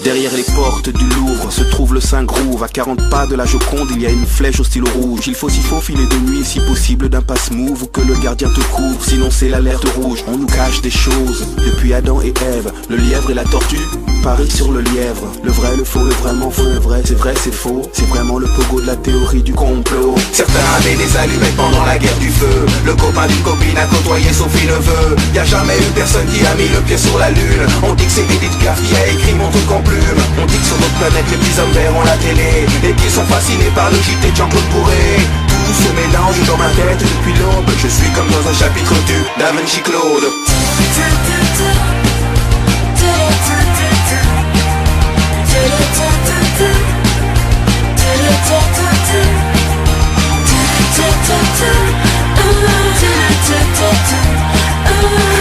Derrière les portes du Louvre se trouve le Saint-Groove. À 40 pas de la Joconde, il y a une flèche au stylo rouge. Il faut s'y faufiler de nuit, si possible d'un passe-move, ou que le gardien te couvre, sinon c'est l'alerte rouge. On nous cache des choses, depuis Adam et Ève. Le lièvre et la tortue parient sur le lièvre. Le vrai, le faux, le vraiment faux, le vrai, c'est faux. C'est vraiment le pogo de la théorie du complot. Certains avaient des allumettes pendant la guerre du feu. Le copain d'une copine a côtoyé Sophie Neveu. Y a jamais eu personne qui a mis le pied sur la lune. On dit que c'est Edith Piaf qui a écrit mon truc en plume. On dit que sur notre planète les petits hommes verts ont la télé et qu'ils sont fascinés par le JT de Jean-Claude Bourré. Tout se mélange dans ma tête depuis l'aube. Je suis comme dans un chapitre du Da Vinci Claude.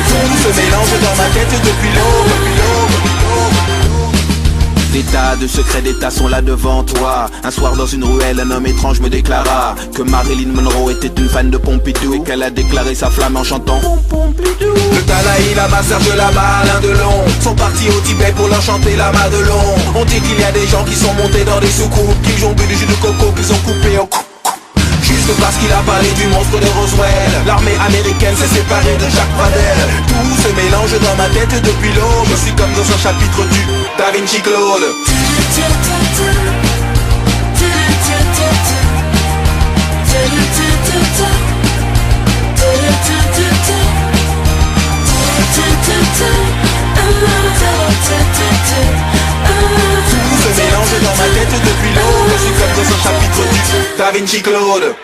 Tout se mélange dans ma tête depuis l'aube. Des tas de secrets d'État sont là devant toi. Un soir dans une ruelle, un homme étrange me déclara que Marilyn Monroe était une fan de Pompidou et qu'elle a déclaré sa flamme en chantant Pompidou. Le Dalai Lama, Serge Lama, Alain Delon sont partis au Tibet pour leur chanter la Madelon. On dit qu'il y a des gens qui sont montés dans des soucoupes, qui ont bu du jus de coco, qu'ils ont coupé en coupe. Juste parce qu'il a parlé du monstre de Roswell. L'armée américaine s'est séparée de Jacques Pradel. Tout se mélange dans ma tête depuis l'aube. Je suis comme dans un chapitre du Da Vinci Claude. Tout se mélange dans ma tête depuis l'aube. Je suis comme dans un chapitre du Da Vinci Claude.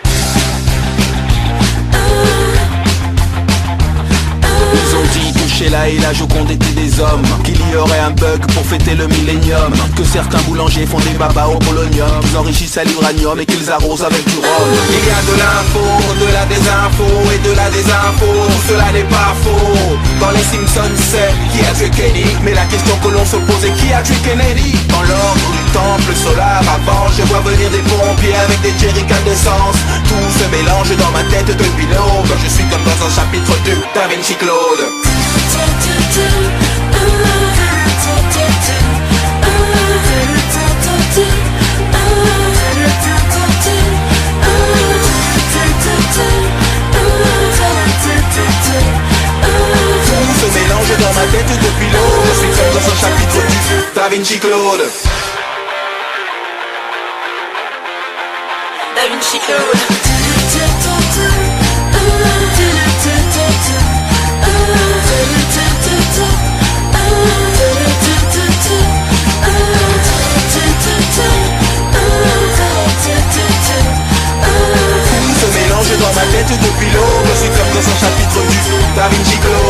Ils ont dit que Sheila et la Joconde étaient des hommes, qu'il y aurait un bug pour fêter le millénium, que certains boulangers font des babas au polonium, qu'ils enrichissent à l'uranium et qu'ils arrosent avec du rhum. Il y a de l'info, de la désinfo et de la désinfo, tout cela n'est pas faux. Dans les Simpsons c'est qui a tué Kenny, mais la question que l'on se pose est qui a tué Kennedy. Dans l'ordre du temple solaire avant, je vois venir des pompiers avec des jerrycans d'essence. Tout se mélange dans ma tête depuis l'aube. Je suis comme dans un chapitre du Da Vinci Claude. Tout se mélange dans ma tête depuis l'aube. Je suis comme dans un chapitre du Da Vinci Claude. Da Vinci Claude. Tout se mélange dans ma tête depuis l'aube. Je suis comme dans un chapitre du Da Vinci Claude.